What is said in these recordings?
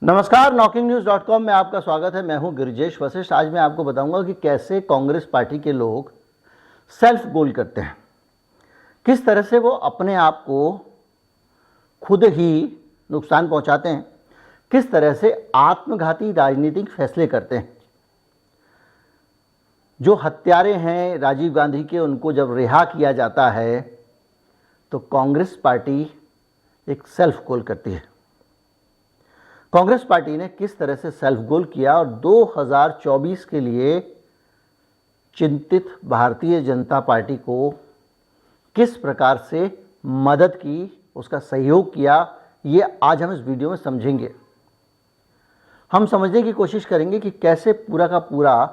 नमस्कार, knocking-news.com में आपका स्वागत है। मैं हूं गिरिजेश वशिष्ठ। आज मैं आपको बताऊंगा कि कैसे कांग्रेस पार्टी के लोग सेल्फ गोल करते हैं, किस तरह से वो अपने आप को खुद ही नुकसान पहुंचाते हैं, किस तरह से आत्मघाती राजनीतिक फैसले करते हैं। जो हत्यारे हैं राजीव गांधी के, उनको जब रिहा किया जाता है तो कांग्रेस पार्टी एक सेल्फ गोल करती है। कांग्रेस पार्टी ने किस तरह से सेल्फ गोल किया और 2024 के लिए चिंतित भारतीय जनता पार्टी को किस प्रकार से मदद की, उसका सहयोग किया, ये आज हम इस वीडियो में समझेंगे। हम समझने की कोशिश करेंगे कि कैसे पूरा का पूरा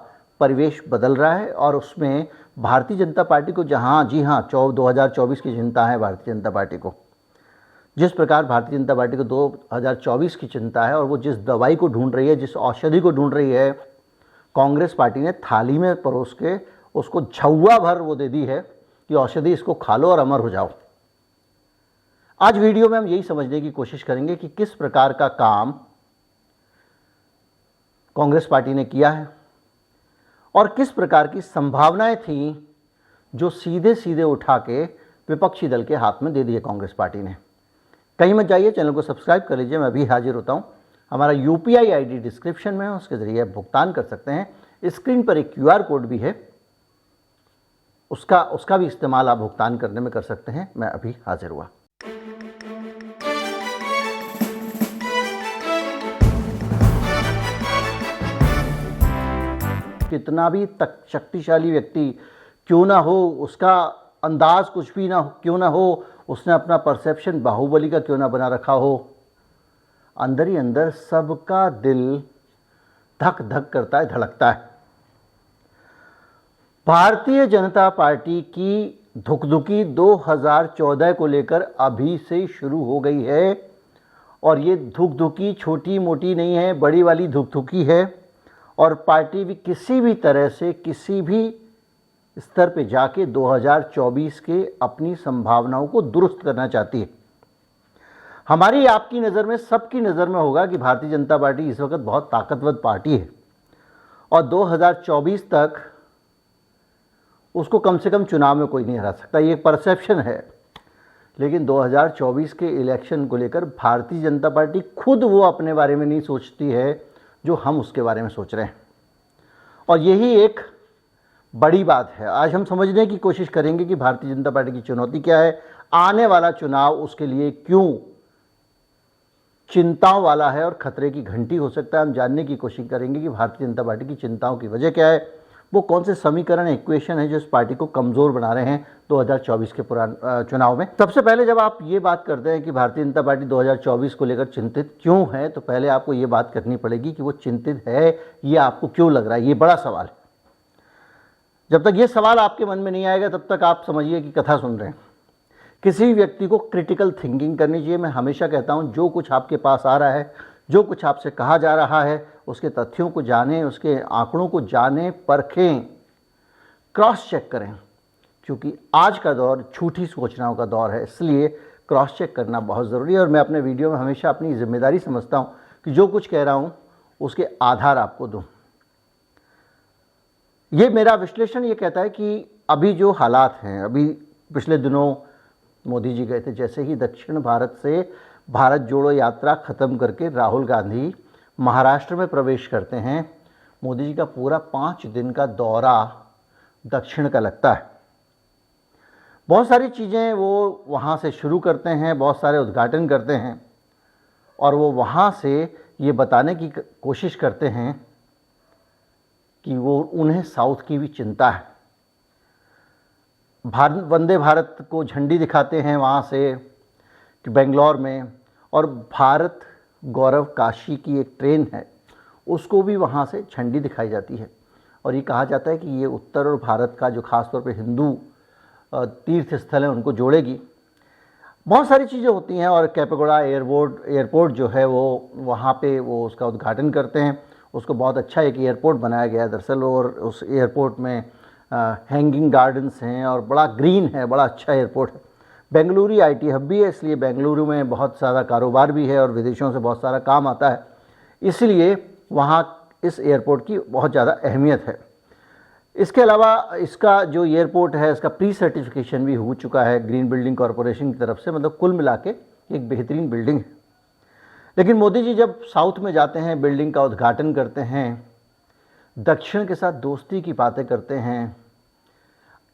परिवेश बदल रहा है और उसमें भारतीय जनता पार्टी को, जहां 2024 की चिंता है भारतीय जनता पार्टी को, जिस प्रकार भारतीय जनता पार्टी को 2024 की चिंता है और वो जिस दवाई को ढूंढ रही है, जिस औषधि को ढूंढ रही है, कांग्रेस पार्टी ने थाली में परोस के उसको झौवा भर वो दे दी है कि औषधि इसको खा लो और अमर हो जाओ। आज वीडियो में हम यही समझने की कोशिश करेंगे कि किस प्रकार का काम कांग्रेस पार्टी ने किया है और किस प्रकार की संभावनाएं थी जो सीधे सीधे उठा के विपक्षी दल के हाथ में दे दिए कांग्रेस पार्टी ने। कहीं मत जाइए, चैनल को सब्सक्राइब कर लीजिए। मैं अभी हाजिर होता हूं। हमारा यूपीआई आईडी डिस्क्रिप्शन में है, उसके जरिए आप भुगतान कर सकते हैं। स्क्रीन पर एक क्यूआर कोड भी है, उसका भी इस्तेमाल आप भुगतान करने में कर सकते हैं। मैं अभी हाजिर हुआ। कितना भी शक्तिशाली व्यक्ति क्यों ना हो, उसका अंदाज कुछ भी ना क्यों ना हो, उसने अपना परसेप्शन बाहुबली का क्यों ना बना रखा हो, अंदर ही अंदर सबका दिल धक धक करता है, धड़कता है। भारतीय जनता पार्टी की धुकधुकी 2014 को लेकर अभी से शुरू हो गई है और ये धुकधुकी छोटी मोटी नहीं है, बड़ी वाली धुकधुकी है और पार्टी भी किसी भी तरह से किसी भी स्तर पे जाके 2024 के अपनी संभावनाओं को दुरुस्त करना चाहती है। हमारी, आपकी नज़र में, सबकी नज़र में होगा कि भारतीय जनता पार्टी इस वक्त बहुत ताकतवर पार्टी है और 2024 तक उसको कम से कम चुनाव में कोई नहीं हरा सकता। ये एक परसेप्शन है, लेकिन 2024 के इलेक्शन को लेकर भारतीय जनता पार्टी खुद वो अपने बारे में नहीं सोचती है जो हम उसके बारे में सोच रहे हैं और यही एक बड़ी बात है। आज हम समझने की कोशिश करेंगे कि भारतीय जनता पार्टी की चुनौती क्या है, आने वाला चुनाव उसके लिए क्यों चिंताओं वाला है और खतरे की घंटी हो सकता है। हम जानने की कोशिश करेंगे कि भारतीय जनता पार्टी की चिंताओं की वजह क्या है, वो कौन से समीकरण, इक्वेशन है जो इस पार्टी को कमज़ोर बना रहे हैं 2024 के चुनाव में। सबसे पहले जब आप ये बात करते हैं कि भारतीय जनता पार्टी 2024 को लेकर चिंतित क्यों है, तो पहले आपको ये बात करनी पड़ेगी कि वो चिंतित है, ये आपको क्यों लग रहा है। ये बड़ा सवाल है। जब तक ये सवाल आपके मन में नहीं आएगा तब तक आप समझिए कि कथा सुन रहे हैं। किसी भी व्यक्ति को क्रिटिकल थिंकिंग करनी चाहिए। मैं हमेशा कहता हूँ, जो कुछ आपके पास आ रहा है, जो कुछ आपसे कहा जा रहा है, उसके तथ्यों को जानें, उसके आंकड़ों को जानें, परखें, क्रॉस चेक करें, क्योंकि आज का दौर झूठी सूचनाओं का दौर है, इसलिए क्रॉस चेक करना बहुत ज़रूरी है। और मैं अपने वीडियो में हमेशा अपनी जिम्मेदारी समझता हूँ कि जो कुछ कह रहा हूँ उसके आधार आपको दूँ। ये मेरा विश्लेषण ये कहता है कि अभी जो हालात हैं, अभी पिछले दिनों मोदी जी गए थे, जैसे ही दक्षिण भारत से भारत जोड़ो यात्रा ख़त्म करके राहुल गांधी महाराष्ट्र में प्रवेश करते हैं, मोदी जी का पूरा 5 दिन का दौरा दक्षिण का लगता है। बहुत सारी चीज़ें वो वहाँ से शुरू करते हैं, बहुत सारे उद्घाटन करते हैं और वो वहाँ से ये बताने की कोशिश करते हैं कि वो, उन्हें साउथ की भी चिंता है। वंदे भारत को झंडी दिखाते हैं वहाँ से कि बेंगलोर में, और भारत गौरव काशी की एक ट्रेन है, उसको भी वहाँ से झंडी दिखाई जाती है और ये कहा जाता है कि ये उत्तर और भारत का जो खासतौर पे हिंदू तीर्थ स्थल है उनको जोड़ेगी। बहुत सारी चीज़ें होती हैं और कैपेगौड़ा एयरपोर्ट जो है वो वहाँ पे वो उसका उद्घाटन करते हैं। उसको बहुत अच्छा एक एयरपोर्ट बनाया गया है दरअसल, और उस एयरपोर्ट में हैंगिंग गार्डन्स हैं और बड़ा ग्रीन है, बड़ा अच्छा एयरपोर्ट है। बेंगलुरु आईटी हब भी है, इसलिए बेंगलुरु में बहुत सारा कारोबार भी है और विदेशों से बहुत सारा काम आता है। इसलिए वहाँ इस एयरपोर्ट की बहुत ज़्यादा अहमियत है। इसके अलावा इसका जो एयरपोर्ट है इसका प्री सर्टिफिकेशन भी हो चुका है ग्रीन बिल्डिंग कॉरपोरेशन की तरफ से, मतलब कुल मिला के एक बेहतरीन बिल्डिंग है। लेकिन मोदी जी जब साउथ में जाते हैं, बिल्डिंग का उद्घाटन करते हैं, दक्षिण के साथ दोस्ती की बातें करते हैं,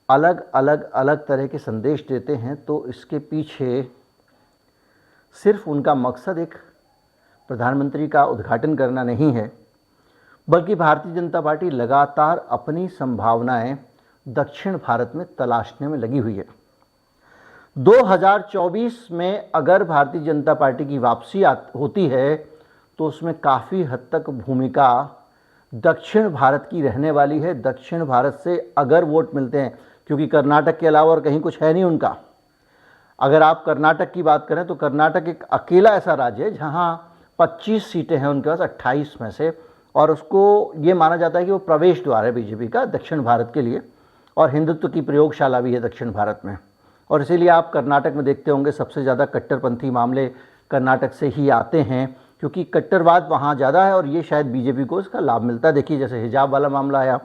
अलग तरह के संदेश देते हैं, तो इसके पीछे सिर्फ उनका मकसद एक प्रधानमंत्री का उद्घाटन करना नहीं है, बल्कि भारतीय जनता पार्टी लगातार अपनी संभावनाएं दक्षिण भारत में तलाशने में लगी हुई है। 2024 में अगर भारतीय जनता पार्टी की वापसी होती है तो उसमें काफ़ी हद तक भूमिका दक्षिण भारत की रहने वाली है। दक्षिण भारत से अगर वोट मिलते हैं, क्योंकि कर्नाटक के अलावा और कहीं कुछ है नहीं उनका। अगर आप कर्नाटक की बात करें तो कर्नाटक एक अकेला ऐसा राज्य है जहां 25 सीटें हैं उनके पास 28 में से, और उसको ये माना जाता है कि वो प्रवेश द्वार है बीजेपी का दक्षिण भारत के लिए, और हिंदुत्व की प्रयोगशाला भी है दक्षिण भारत में। और इसीलिए आप कर्नाटक में देखते होंगे सबसे ज़्यादा कट्टरपंथी मामले कर्नाटक से ही आते हैं, क्योंकि कट्टरवाद वहाँ ज़्यादा है और ये शायद बीजेपी को इसका लाभ मिलता है। देखिए जैसे हिजाब वाला मामला आया,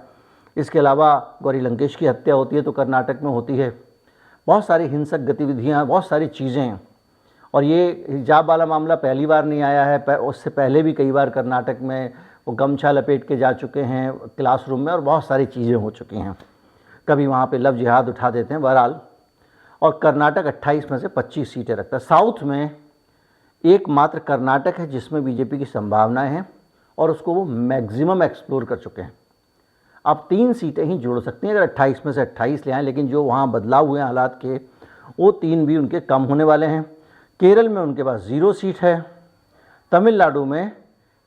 इसके अलावा गौरी लंकेश की हत्या होती है तो कर्नाटक में होती है, बहुत सारी हिंसक गतिविधियाँ, बहुत सारी चीज़ें हैं। और ये हिजाब वाला मामला पहली बार नहीं आया है, उससे पहले भी कई बार कर्नाटक में वो गमछा लपेट के जा चुके हैं क्लासरूम में, और बहुत सारी चीज़ें हो चुकी हैं। कभी वहाँ पे लव जिहाद उठा देते हैं। बहरहाल, और कर्नाटक 28 में से 25 सीटें रखता है। साउथ में एकमात्र कर्नाटक है जिसमें बीजेपी की संभावनाएं हैं, और उसको वो मैक्सिमम एक्सप्लोर कर चुके हैं। अब 3 सीटें ही जोड़ सकते हैं अगर 28 में से 28 ले आएँ, लेकिन जो वहाँ बदलाव हुए हैं हालात के, वो 3 भी उनके कम होने वाले हैं। केरल में उनके पास 0 सीट है, तमिलनाडु में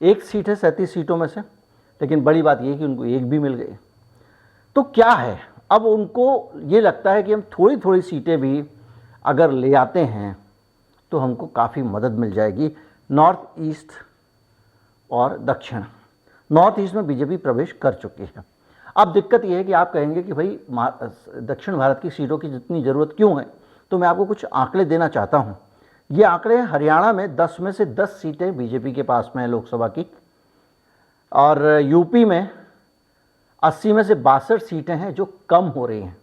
1 सीट है 37 सीटों में से, लेकिन बड़ी बात यह कि उनको 1 भी मिल गई। तो क्या है, अब उनको ये लगता है कि हम थोड़ी थोड़ी सीटें भी अगर ले आते हैं तो हमको काफ़ी मदद मिल जाएगी। नॉर्थ ईस्ट और दक्षिण, नॉर्थ ईस्ट में बीजेपी प्रवेश कर चुकी है। अब दिक्कत यह है कि आप कहेंगे कि भाई दक्षिण भारत की सीटों की जितनी ज़रूरत क्यों है, तो मैं आपको कुछ आंकड़े देना चाहता हूँ। ये आंकड़े हरियाणा में 10 में से 10 सीटें बीजेपी के पास में है लोकसभा की, और यूपी में 80 में से 62 सीटें हैं जो कम हो रही हैं।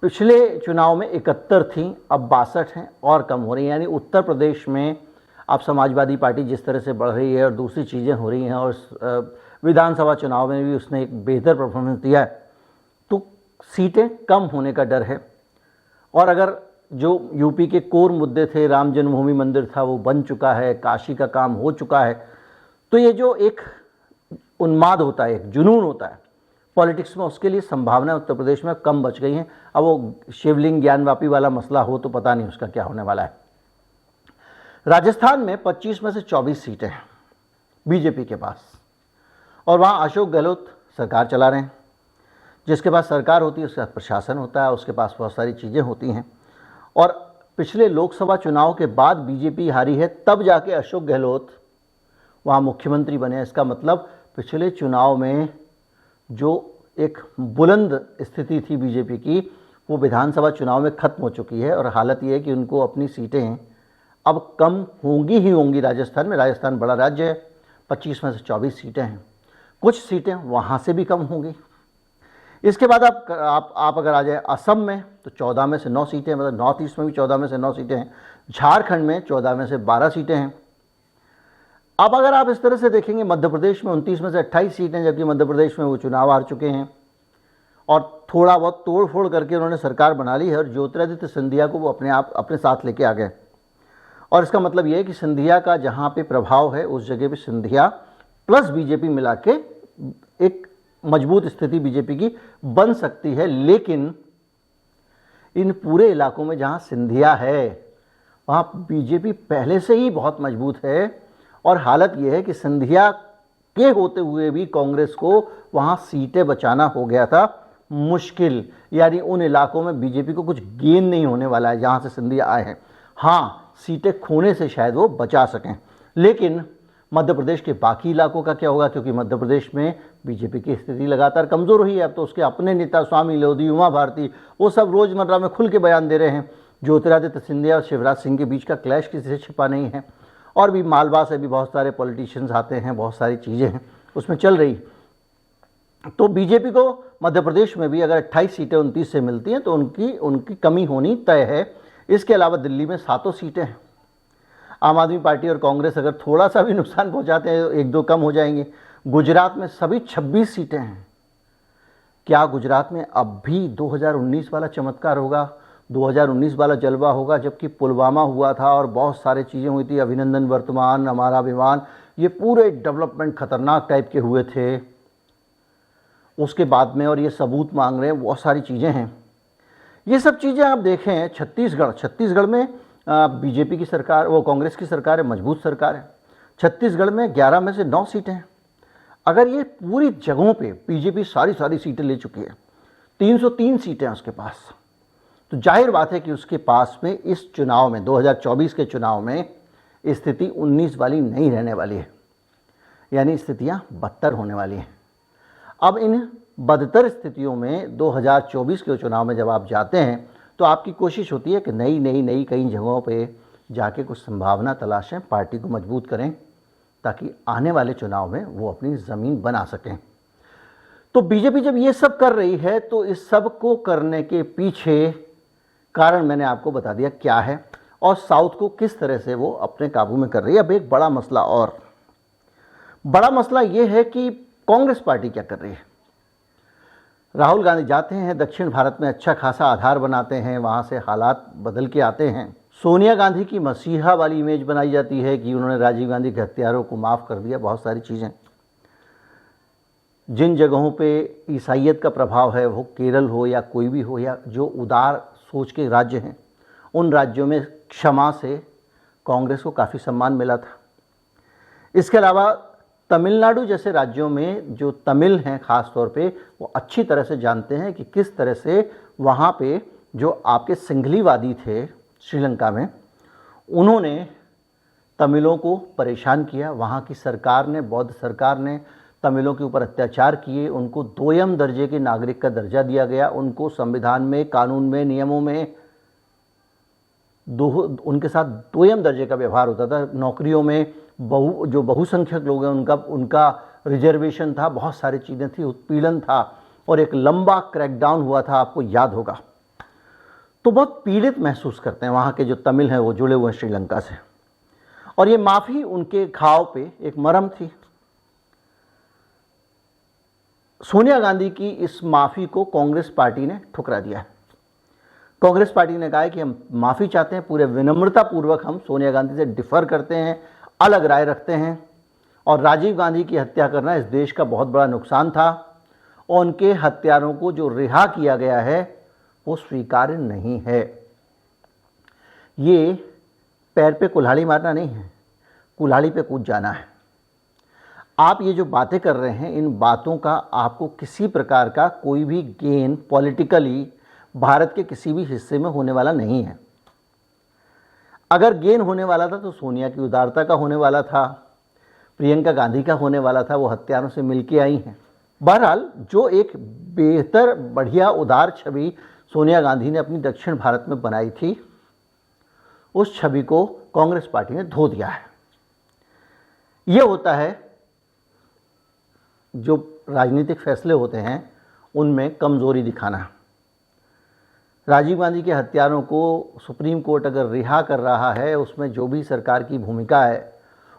पिछले चुनाव में 71 थीं, अब 62 हैं और कम हो रही हैं। यानी उत्तर प्रदेश में अब समाजवादी पार्टी जिस तरह से बढ़ रही है और दूसरी चीज़ें हो रही हैं, और विधानसभा चुनाव में भी उसने एक बेहतर परफॉर्मेंस दिया है, तो सीटें कम होने का डर है। और अगर जो यूपी के कोर मुद्दे थे, राम जन्मभूमि मंदिर था, वो बन चुका है, काशी का काम हो चुका है, तो ये जो एक उन्माद होता है, एक जुनून होता है पॉलिटिक्स में, उसके लिए संभावना उत्तर प्रदेश में कम बच गई हैं। अब वो शिवलिंग ज्ञानवापी वाला मसला हो तो पता नहीं उसका क्या होने वाला है। राजस्थान में 25 में से 24 सीटें हैं बीजेपी के पास, और वहाँ अशोक गहलोत सरकार चला रहे हैं। जिसके पास सरकार होती है उसके पास प्रशासन होता है, उसके पास बहुत सारी चीज़ें होती हैं। और पिछले लोकसभा चुनाव के बाद बीजेपी हारी है, तब जाके अशोक गहलोत वहाँ मुख्यमंत्री बने। इसका मतलब पिछले चुनाव में जो एक बुलंद स्थिति थी बीजेपी की, वो विधानसभा चुनाव में ख़त्म हो चुकी है, और हालत ये है कि उनको अपनी सीटें अब कम होंगी ही होंगी। राजस्थान में, राजस्थान बड़ा राज्य है, 25 में से 24 सीटें हैं, कुछ सीटें वहाँ से भी कम होंगी। इसके बाद आप अगर आ जाए असम में, तो 14 में से 9 सीटें, मतलब नॉर्थ ईस्ट में भी 14 में से 9 सीटें हैं। झारखंड में 14 में से 12 सीटें हैं। अब अगर आप इस तरह से देखेंगे, मध्य प्रदेश में 29 में से 28 सीटें, जबकि मध्य प्रदेश में वो चुनाव हार चुके हैं और थोड़ा बहुत तोड़ फोड़ करके उन्होंने सरकार बना ली है, और ज्योतिरादित्य सिंधिया को वो अपने साथ लेके आ गए। और इसका मतलब ये है कि सिंधिया का जहाँ पे प्रभाव है उस जगह पे सिंधिया प्लस बीजेपी मिला के एक मजबूत स्थिति बीजेपी की बन सकती है। लेकिन इन पूरे इलाकों में जहाँ सिंधिया है वहाँ बीजेपी पहले से ही बहुत मजबूत है, और हालत यह है कि सिंधिया के होते हुए भी कांग्रेस को वहाँ सीटें बचाना हो गया था मुश्किल। यानी उन इलाकों में बीजेपी को कुछ गेन नहीं होने वाला है जहाँ से सिंधिया आए हैं। हाँ, सीटें खोने से शायद वो बचा सकें। लेकिन मध्य प्रदेश के बाकी इलाकों का क्या होगा, क्योंकि मध्य प्रदेश में बीजेपी की स्थिति लगातार कमज़ोर हुई है। अब तो उसके अपने नेता स्वामी लोधी, उमा भारती, वो सब रोज़मर्रा में खुल के बयान दे रहे हैं। ज्योतिरादित्य सिंधिया और शिवराज सिंह के बीच का क्लैश किसी से छिपा नहीं है। और भी मालवा से भी बहुत सारे पॉलिटिशियंस आते हैं, बहुत सारी चीज़ें हैं उसमें चल रही। तो बीजेपी को मध्य प्रदेश में भी अगर 28 सीटें 29 से मिलती हैं तो उनकी कमी होनी तय है। इसके अलावा दिल्ली में 7 सीटें हैं। आम आदमी पार्टी और कांग्रेस अगर थोड़ा सा भी नुकसान पहुंचाते हैं, 1-2 कम हो जाएंगे। गुजरात में सभी 26 सीटें हैं। क्या गुजरात में अब भी 2019 वाला चमत्कार होगा, 2019 वाला जलवा होगा, जबकि पुलवामा हुआ था और बहुत सारी चीज़ें हुई थी, अभिनंदन वर्तमान, हमारा अभिमान, ये पूरे डेवलपमेंट खतरनाक टाइप के हुए थे उसके बाद में, और ये सबूत मांग रहे हैं, बहुत सारी चीज़ें हैं। ये सब चीज़ें आप देखें। छत्तीसगढ़ में बीजेपी की सरकार, वो कांग्रेस की सरकार है, मजबूत सरकार है। छत्तीसगढ़ में 11 में से 9 सीटें हैं। अगर ये पूरी जगहों पे बीजेपी सारी सीटें ले चुकी है, 303 सीटें हैं उसके पास, तो जाहिर बात है कि उसके पास में इस चुनाव में, 2024 के चुनाव में स्थिति 19 वाली नहीं रहने वाली है, यानी स्थितियां बदतर होने वाली हैं। अब इन बदतर स्थितियों में 2024 के चुनाव में जब आप जाते हैं तो आपकी कोशिश होती है कि नई कई जगहों पे जाके कुछ संभावना तलाशें, पार्टी को मजबूत करें, ताकि आने वाले चुनाव में वो अपनी ज़मीन बना सकें। तो बीजेपी जब ये सब कर रही है तो इस सब को करने के पीछे कारण मैंने आपको बता दिया क्या है, और साउथ को किस तरह से वो अपने काबू में कर रही है। अब एक बड़ा मसला ये है कि कांग्रेस पार्टी क्या कर रही है। राहुल गांधी जाते हैं दक्षिण भारत में, अच्छा खासा आधार बनाते हैं, वहाँ से हालात बदल के आते हैं। सोनिया गांधी की मसीहा वाली इमेज बनाई जाती है कि उन्होंने राजीव गांधी के हत्यारों को माफ़ कर दिया, बहुत सारी चीज़ें। जिन जगहों पे ईसाइयत का प्रभाव है, वो केरल हो या कोई भी हो, या जो उदार सोच के राज्य हैं, उन राज्यों में क्षमा से कांग्रेस को काफ़ी सम्मान मिला था। इसके अलावा तमिलनाडु जैसे राज्यों में जो तमिल हैं ख़ास तौर पे, वो अच्छी तरह से जानते हैं कि किस तरह से वहाँ पे जो आपके सिंघलीवादी थे श्रीलंका में, उन्होंने तमिलों को परेशान किया। वहाँ की सरकार ने, बौद्ध सरकार ने तमिलों के ऊपर अत्याचार किए, उनको 2ym दर्जे के नागरिक का दर्जा दिया गया, उनको संविधान में, कानून में, नियमों में उनके साथ 2ym दर्जे का व्यवहार होता था। नौकरियों में जो बहुसंख्यक लोग हैं उनका रिजर्वेशन था, बहुत सारी चीज़ें थी, उत्पीड़न था, और एक लंबा क्रैकडाउन हुआ था, आपको याद होगा। तो बहुत पीड़ित महसूस करते हैं वहाँ के जो तमिल हैं, वो जुड़े हुए हैं श्रीलंका से, और ये माफ़ी उनके घाव पे एक मरहम थी। सोनिया गांधी की इस माफ़ी को कांग्रेस पार्टी ने ठुकरा दिया है। कांग्रेस पार्टी ने कहा है कि हम माफ़ी चाहते हैं, पूरे विनम्रतापूर्वक हम सोनिया गांधी से डिफ़र करते हैं, अलग राय रखते हैं, और राजीव गांधी की हत्या करना इस देश का बहुत बड़ा नुकसान था, और उनके हत्यारों को जो रिहा किया गया है वो स्वीकार्य नहीं है। ये पैर पे कुल्हाड़ी मारना नहीं है, कुल्हाड़ी पे कूद जाना है। आप ये जो बातें कर रहे हैं, इन बातों का आपको किसी प्रकार का कोई भी गेन पॉलिटिकली भारत के किसी भी हिस्से में होने वाला नहीं है। अगर गेन होने वाला था तो सोनिया की उदारता का होने वाला था, प्रियंका गांधी का होने वाला था, वो हत्यारों से मिलके आई हैं। बहरहाल जो एक बेहतर, बढ़िया, उदार छवि सोनिया गांधी ने अपनी दक्षिण भारत में बनाई थी, उस छवि को कांग्रेस पार्टी ने धो दिया है। ये होता है जो राजनीतिक फैसले होते हैं उनमें कमज़ोरी दिखाना। राजीव गांधी के हत्यारों को सुप्रीम कोर्ट अगर रिहा कर रहा है, उसमें जो भी सरकार की भूमिका है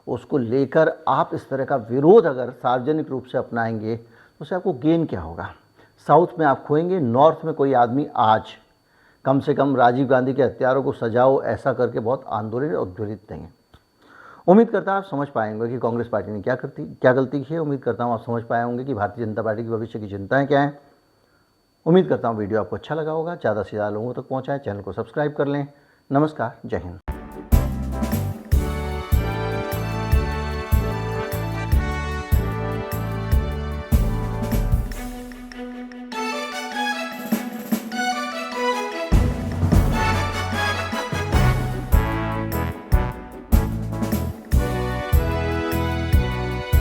उसको लेकर आप इस तरह का विरोध अगर सार्वजनिक रूप से अपनाएंगे तो उससे आपको गेन क्या होगा। साउथ में आप खोएंगे, नॉर्थ में कोई आदमी आज कम से कम राजीव गांधी के हत्यारों को सजाओ ऐसा करके बहुत आंदोलन उद्वेलित नहीं है। उम्मीद करता हूँ आप समझ पाएंगे कि कांग्रेस पार्टी ने क्या गलती की है। उम्मीद करता हूँ आप समझ पाए होंगे कि भारतीय जनता पार्टी की भविष्य की चिंताएं क्या हैं। उम्मीद करता हूँ वीडियो आपको अच्छा लगा होगा, ज़्यादा से ज़्यादा लोगों तक पहुँचाएं, चैनल को सब्सक्राइब कर लें। नमस्कार, जय हिंद।